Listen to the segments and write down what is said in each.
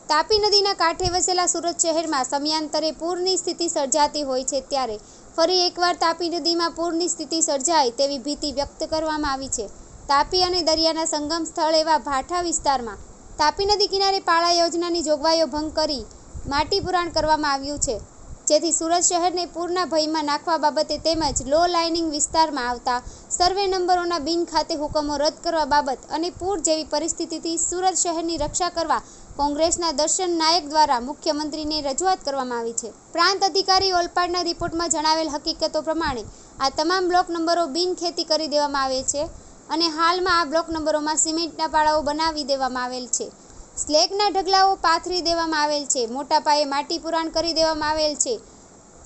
તાપી નદીના કાંઠે વસેલા સુરત શહેરમાં સમયાંતરે પૂરની સ્થિતિ સર્જાતી હોય છે, ત્યારે ફરી એકવાર તાપી નદીમાં પૂરની સ્થિતિ સર્જાય તેવી ભીતિ વ્યક્ત કરવામાં આવી છે. તાપી અને દરિયાના સંગમ સ્થળ એવા ભાઠા વિસ્તારમાં તાપી નદી કિનારે પાળા યોજનાની જોગવાઈઓ ભંગ કરી માટી પુરાણ કરવામાં આવ્યું છે, જેથી સુરત શહેરને પૂરના ભયમાં નાખવા બાબતે તેમજ લો લાઇનિંગ વિસ્તારમાં આવતા સર્વે નંબરોના બિનખાતે હુકમો રદ કરવા બાબત અને પૂર જેવી પરિસ્થિતિથી સુરત શહેરની રક્ષા કરવા કોંગ્રેસના દર્શન નાયક દ્વારા મુખ્યમંત્રીને રજૂઆત કરવામાં આવી છે. પ્રાંત અધિકારી ઓલપાડના રિપોર્ટમાં જણાવેલ હકીકતો પ્રમાણે આ તમામ બ્લોક નંબરો બિનખેતી કરી દેવામાં આવે છે અને હાલમાં આ બ્લોક નંબરોમાં સિમેન્ટના પાળાઓ બનાવી દેવામાં આવેલ છે, સ્લેગના ઢગલાઓ પાથરી દેવામાં આવેલ છે, મોટા પાયે માટી પુરાણ કરી દેવામાં આવેલ છે.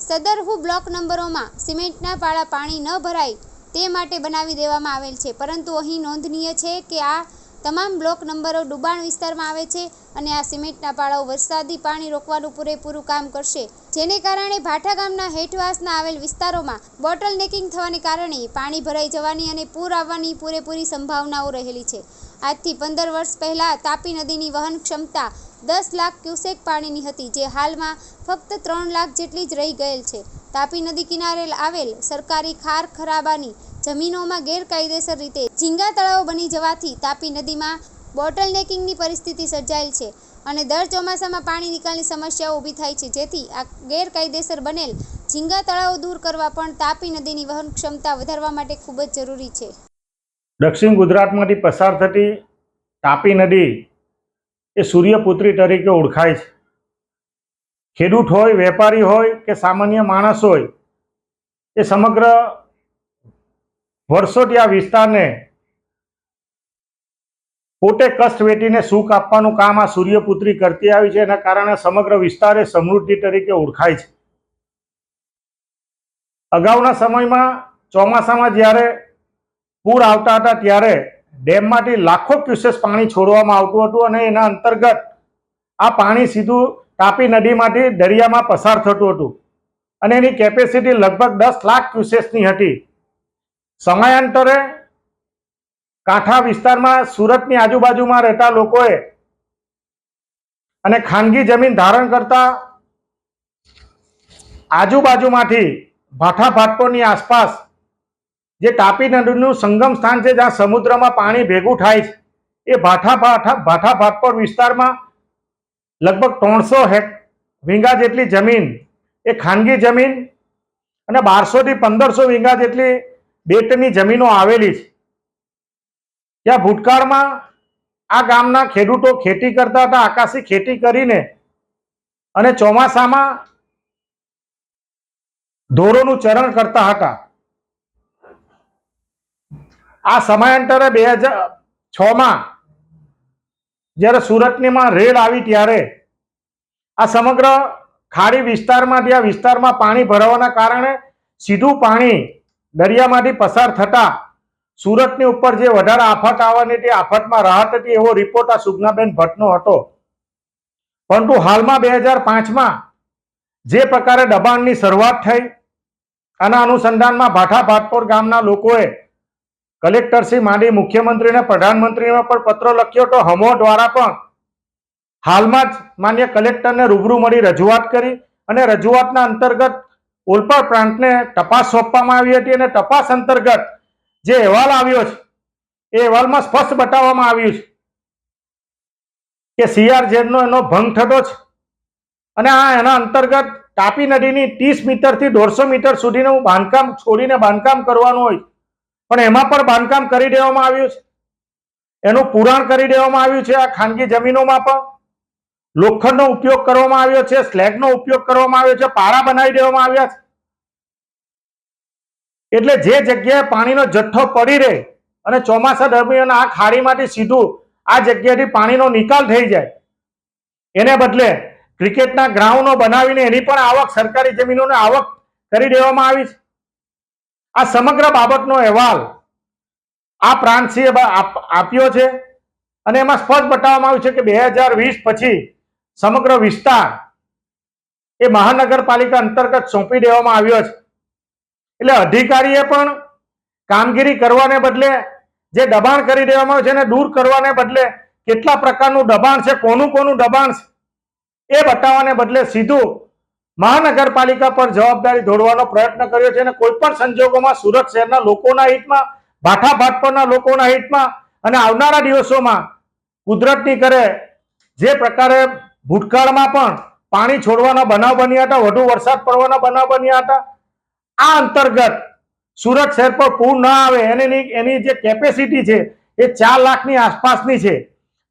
સદરહુ બ્લોક નંબરોમાં સિમેન્ટના પાળા પાણી ન ભરાય તે માટે બનાવી દેવામાં આવેલ છે, પરંતુ અહીં નોંધનીય છે કે આ તમામ બ્લોક નંબરો ડુબાણ વિસ્તારમાં આવે છે અને આ સિમેન્ટના પાળાઓ વરસાદી પાણી રોકવાનું પૂરેપૂરું કામ કરશે, જેને કારણે ભાઠા ગામના હેઠવાસના આવેલ વિસ્તારોમાં બોટલ નેકિંગ થવાને કારણે પાણી ભરાઈ જવાની અને પૂર આવવાની પૂરેપૂરી સંભાવનાઓ રહેલી છે. આજથી 15 વર્ષ પહેલાં તાપી નદીની વહન ક્ષમતા 10 લાખ ક્યુસેક પાણીની હતી, જે હાલમાં ફક્ત 3 લાખ જેટલી જ રહી ગયેલ છે. તાપી નદી કિનારે આવેલ સરકારી ખાર ખરાબાની જમીનોમાં ગેરકાયદેસર રીતે ઝીંગા તળાવો બની જવાથી તાપી નદીમાં બોટલ નેકિંગની પરિસ્થિતિ સર્જાયેલ છે અને દર ચોમાસામાં પાણી નિકાલની સમસ્યાઓ ઊભી થાય છે, જેથી આ ગેરકાયદેસર બનેલ ઝીંગા તળાવો દૂર કરવા પણ તાપી નદીની વહન ક્ષમતા વધારવા માટે ખૂબ જ જરૂરી છે. દક્ષિણ ગુજરાતમાંથી પસાર થતી તાપી નદી એ સૂર્યપુત્રી તરીકે ઓળખાય છે. ખેડૂત હોય, વેપારી હોય કે સામાન્ય માણસ હોય, એ સમગ્ર વર્ષોથી આ વિસ્તારને પોતે કષ્ટ વેઠીને સુખ આપવાનું કામ આ સૂર્યપુત્રી કરતી આવી છે. એના કારણે સમગ્ર વિસ્તાર એ સમૃદ્ધિ તરીકે ઓળખાય છે. અગાઉના સમયમાં ચોમાસામાં જ્યારે પૂર આવતા હતા ત્યારે ડેમમાંથી લાખો ક્યુસેસ પાણી છોડવામાં આવતું હતું અને એના અંતર્ગત આ પાણી સીધું તાપી નદીમાંથી દરિયામાં પસાર થતું હતું અને એની કેપેસિટી લગભગ 10 લાખ ક્યુસેસની હતી. સમયાંતરે કાંઠા વિસ્તારમાં સુરતની આજુબાજુમાં રહેતા લોકોએ અને ખાનગી જમીન ધારણ કરતા આજુબાજુમાંથી ભાઠા ભાટપોરની આસપાસ જે તાપી નદીનું સંગમ સ્થાન છે, જ્યાં સમુદ્રમાં પાણી ભેગું થાય છે, એ ભાઠા ભાટપોર વિસ્તારમાં લગભગ 300 વીઘા જેટલી જમીન એ ખાનગી જમીન અને 1200 થી 1500 વીઘા જેટલી બેટની જમીનો આવેલી છે. ત્યાં ભૂતકાળમાં આ ગામના ખેડૂતો ખેતી કરતા હતા, આકાશી ખેતી કરીને અને ચોમાસામાં ઢોરોનું ચરણ કરતા હતા. આ સમયાંતરે 2006માં જ્યારે સુરતનીમાં રેડ આવી ત્યારે આ સમગ્ર ખાડી વિસ્તારમાંથી આ વિસ્તારમાં પાણી ભરાવાના કારણે સીધું પાણી દરિયામાંથી પસાર થતા સુરતની ઉપર જે વધારે આફત આવવાની હતી, આફતમાં રાહત હતી એવો રિપોર્ટ આ સુગનાબેન ભટ્ટનો હતો. પરંતુ હાલમાં 2005માં જે પ્રકારે દબાણની શરૂઆત થઈ, આના અનુસંધાનમાં ભાઠા ભાટપોર ગામના લોકોએ કલેક્ટરશ્રી માંડી મુખ્યમંત્રીને પ્રધાનમંત્રીને પણ પત્ર લખ્યો તો હમો દ્વારા પણ હાલમાં જ માન્ય કલેક્ટરને રૂબરૂ મળી રજૂઆત કરી અને રજૂઆતના અંતર્ગત ઓલપાડ પ્રાંતને તપાસ સોંપવામાં આવી હતી અને તપાસ અંતર્ગત જે અહેવાલ આવ્યો છે એ અહેવાલમાં સ્પષ્ટ બતાવવામાં આવ્યું છે કે CRZ નો એનો ભંગ થતો છે અને આ એના અંતર્ગત તાપી નદીની 30 મીટરથી 150 મીટર સુધીનું બાંધકામ છોડીને બાંધકામ કરવાનું હોય, પણ એમાં પણ બાંધકામ કરી દેવામાં આવ્યું છે, એનું પુરાણ કરી દેવામાં આવ્યું છે. આ ખાનગી જમીનોમાં પણ લોખંડનો ઉપયોગ કરવામાં આવ્યો છે, સ્લેગનો ઉપયોગ કરવામાં આવ્યો છે, પાળા બનાવી દેવામાં આવ્યા છે. એટલે જે જગ્યાએ પાણીનો જથ્થો પડી રહે અને ચોમાસા દરમિયાન આ ખાડીમાંથી સીધું આ જગ્યાથી પાણીનો નિકાલ થઈ જાય, એને બદલે ક્રિકેટના ગ્રાઉન્ડો બનાવીને એની પણ આવક, સરકારી જમીનોને આવક કરી દેવામાં આવી છે. આ સમગ્ર બાબતનો અહેવાલ આ પ્રાંતસિંહે આપ્યો છે અને એમાં સ્પષ્ટ બતાવવામાં આવ્યું છે કે 2020 પછી સમગ્ર વિસ્તાર એ મહાનગરપાલિકા અંતર્ગત સોંપી દેવામાં આવ્યો છે. એટલે અધિકારીએ પણ કામગીરી કરવાને બદલે જે દબાણ કરી દેવામાં આવે છે એને દૂર કરવાને બદલે કેટલા પ્રકારનું દબાણ છે, કોનું દબાણ છે, એ બતાવવાને બદલે સીધું મહાનગરપાલિકા પર જવાબદારી ઢોળવાનો પ્રયત્ન કર્યો છે અને કોઈ પણ સંજોગોમાં સુરત શહેરના લોકોના હિતમાં, ભાઠાભાઠ પરના લોકોના હિતમાં અને આવનારા દિવસોમાં કુદરતની કરે જે પ્રકારે ભૂતકાળમાં પણ પાણી છોડવાના બનાવ બન્યા હતા, વધુ વરસાદ પડવાના બનાવ બન્યા હતા, આ અંતર્ગત સુરત શહેર પર પૂર ન આવે એની જે કેપેસિટી છે એ 4 લાખની આસપાસની છે.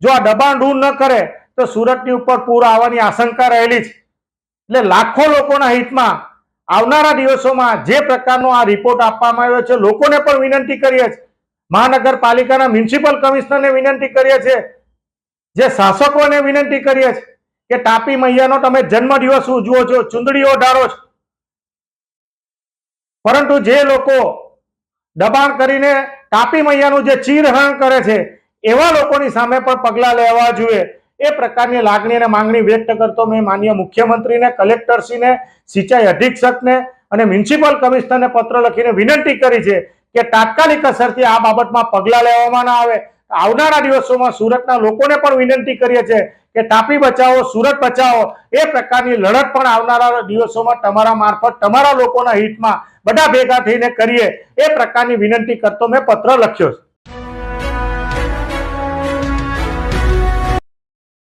જો આ દબાણ દૂર ન કરે તો સુરતની ઉપર પૂર આવવાની આશંકા રહેલી છે. એટલે લાખો લોકોના હિતમાં આવનારા દિવસોમાં જે પ્રકારનો આ રિપોર્ટ આપવામાં આવ્યો છે, લોકોને પણ વિનંતી કરીએ છીએ, મહાનગરપાલિકાના મ્યુનિસિપલ કમિશનરને વિનંતી કરીએ છીએ, જે શાસકોને વિનંતી કરીએ છીએ કે તાપી મૈયાનો તમે જન્મદિવસ ઉજવો છો, ચુંદડીઓ ઢાળો છો, પરંતુ જે લોકો દબાણ કરીને તાપી મૈયાનું જે ચીરહરણ કરે છે એવા લોકોની સામે પણ પગલાં લેવા જોઈએ. એ પ્રકારની લાગણી અને માંગણી વ્યક્ત કરતો મેં માનનીય મુખ્યમંત્રીને, કલેક્ટરશ્રીને, સિંચાઈ અધિક્ષકને અને મ્યુનિસિપલ કમિશનરને પત્ર લખીને વિનંતી કરી છે કે તાત્કાલિક અસરથી આ બાબતમાં પગલાં લેવામાં ના આવે. આવનારા દિવસોમાં સુરતના લોકોને પણ વિનંતી કરીએ છીએ કે તાપી બચાવો, સુરત બચાવો, એ પ્રકારની લડત પણ આવનારા દિવસોમાં તમારા મારફત તમારા લોકોના હિતમાં બધા ભેગા થઈને કરીએ, એ પ્રકારની વિનંતી કરતો મેં પત્ર લખ્યો છે.